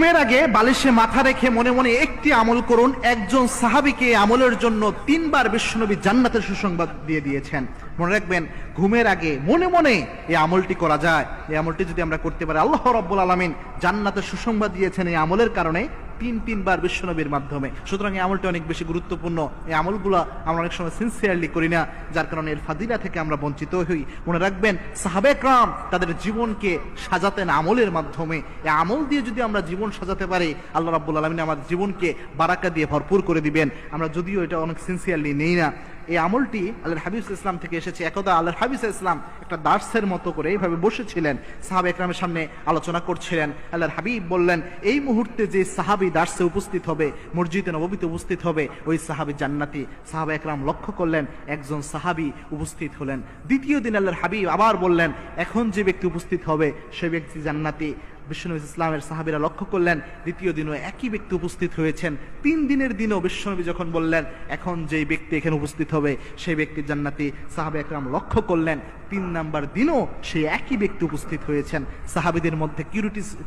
ঘুমের আগে বালিশে মাথা রেখে মনে মনে একটি আমল করুন। একজন সাহাবীকে আমলের জন্য 3 বার বিশ্বনবী জান্নাতের সুসংবাদ দিয়ে দিয়েছেন। মনে রাখবেন, ঘুমের আগে মনে মনে এই আমলটি করা যায়। এই আমলটি যদি আমরা করতে পারি, আল্লাহ রাব্বুল আলামিন জান্নাতের সুসংবাদ দিয়েছেন এই আমলের কারণে 3 বার বিশ্বনবীর মাধ্যমে। সুতরাং এই আমলটি অনেক বেশি গুরুত্বপূর্ণ। এই আমলগুলো আমরা অনেক সময় সিনসিয়ারলি করি না, যার কারণে এর ফাদিলা থেকে আমরা বঞ্চিত হই। মনে রাখবেন, সাহাবে کرام তাদের জীবনকে সাজাতেন আমলের মাধ্যমে। এই আমল দিয়ে যদি আমরা জীবন সাজাতে পারি, আল্লাহ রাব্বুল আলামিন আমাদের জীবনকে বারাকা দিয়ে ভরপুর করে দিবেন। আমরা যদিও এটা অনেক সিনসিয়ারলি নেই না। এই আমলটি আল্লাহর হাবিব ইসলাম থেকে এসেছে। একদা আল্লাহর হাবিব ইসলাম একটা দার্সের মতো করে এইভাবে বসেছিলেন, সাহাবে একরামের সামনে আলোচনা করছিলেন। আল্লাহর হাবিব বললেন, এই মুহূর্তে যে সাহাবী দার্সে উপস্থিত হবে, মসজিদে নববীতে উপস্থিত হবে, ওই সাহাবী জান্নাতি। সাহাবা একরাম লক্ষ্য করলেন, একজন সাহাবী উপস্থিত হলেন। দ্বিতীয় দিন আল্লাহর হাবিব আবার বললেন, এখন যে ব্যক্তি উপস্থিত হবে সে ব্যক্তি জান্নাতি। বিশ্বনবী ইসলামের সাহাবীরা লক্ষ্য করলেন, দ্বিতীয় দিনও একই ব্যক্তি উপস্থিত হয়েছেন। 3 দিনের দিনও বিশ্বনবী যখন বললেন, এখন যে ব্যক্তি এখানে উপস্থিত হবে সেই ব্যক্তি জান্নাতি, সাহাবা একরাম লক্ষ্য করলেন 3 নাম্বার দিনও সেই একই ব্যক্তি উপস্থিত হয়েছেন। সাহাবীদের মধ্যে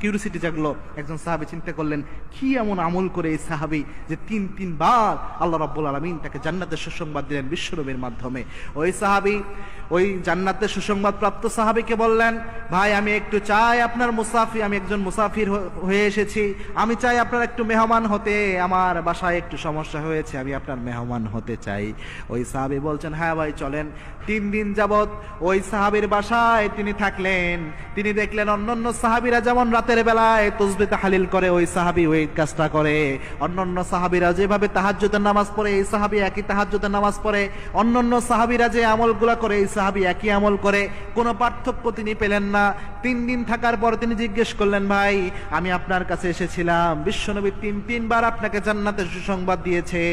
কিউরিসিটি জাগলো। একজন সাহাবী চিন্তা করলেন, কি এমন আমল করে এই সাহাবী যে 3 বার আল্লাহ রাব্বুল আলামিন তাকে জান্নাতের সুসংবাদ দিলেন বিশ্বনবীর মাধ্যমে। ওই সাহাবী ওই জান্নাতের সুসংবাদ প্রাপ্ত সাহাবীকে বললেন, ভাই আমি একটু চাই আপনার মুসাফির, আমি একজন মুসাফির হয়ে এসেছি, আমি চাই আপনার একটু মেহমান হতে, আমার বাসায় একটু সমস্যা হয়েছে, আমি আপনার মেহমান হতে চাই। ওই সাহাবী বলছেন, হ্যাঁ ভাই চলেন। 3 দিন যাবত ওই সাহাবীর বাসায় তিনি থাকলেন। তিনি দেখলেন অন্যান্য সাহাবীরা যেমন রাতের বেলায় তাসবিহ তাহলিল করে, ওই সাহাবী ওই কাজটা করে। অন্যান্য সাহাবীরা যেভাবে তাহাজ্জুদের নামাজ পড়ে, এই সাহাবী একই তাহাজ্জুদের নামাজ পড়ে। অন্যান্য সাহাবীরা যে আমলগুলো করে, এই সাহাবী একই আমল করে। কোনো পার্থক্য তিনি পেলেন না। 3 দিন থাকার পর তিনি জিজ্ঞেস করলেন, ভাই আমি আপনার কাছে এসেছিলাম, বিশ্বনবী 3 বার আপনাকে জান্নাতের সুসংবাদ দিয়েছে,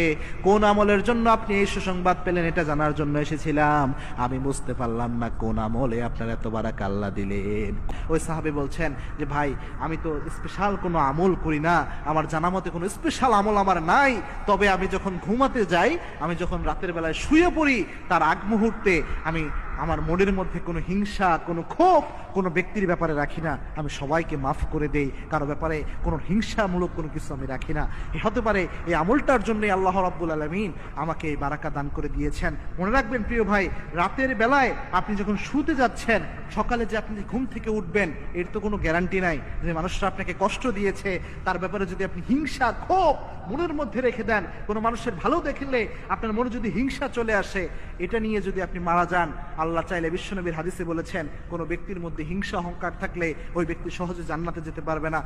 কোন আমলের জন্য আপনি এই সুসংবাদ পেলেন এটা জানার জন্য এসেছিলাম। আমি বুঝতে পারলাম না কোন আমলে আপনার এত বারাকা আল্লাহ দিলেন। ওই সাহাবী বলছেন যে, ভাই আমি তো স্পেশাল কোনো আমল করি না, আমার জানা মতে কোনো স্পেশাল আমল আমার নাই। তবে আমি যখন ঘুমাতে যাই, আমি যখন রাতের বেলায় শুয়ে পড়ি, তার আগ মুহূর্তে আমি আমার মনের মধ্যে কোনো হিংসা, কোনো ক্ষোভ কোনো ব্যক্তির ব্যাপারে রাখি না। আমি সবাইকে মাফ করে দেই, কারো ব্যাপারে কোনো হিংসামূলক কোনো কিছু আমি রাখি না। হতে পারে এই আমলটার জন্য আল্লাহ রাব্বুল আলামিন আমাকে এই বারাকা দান করে দিয়েছেন। মনে রাখবেন প্রিয় ভাই, রাতের বেলায় আপনি যখন শুতে যাচ্ছেন, সকালে যে আপনি ঘুম থেকে উঠবেন এর তো কোনো গ্যারান্টি নাই। যে মানুষরা আপনাকে কষ্ট দিয়েছে তার ব্যাপারে যদি আপনি হিংসা, ক্ষোভ মনের মধ্যে রেখে দেন, কোনো মানুষের ভালো দেখলে আপনার মনে যদি হিংসা চলে আসে, এটা নিয়ে যদি আপনি মারা যান, আল্লাহ চাইলে, বিশ্বনবীর হাদিসে বলেছেন, কোনো ব্যক্তির মধ্যে হিংসা অহংকার থাকলে ওই ব্যক্তি সহজে জান্নাতে যেতে পারবে না।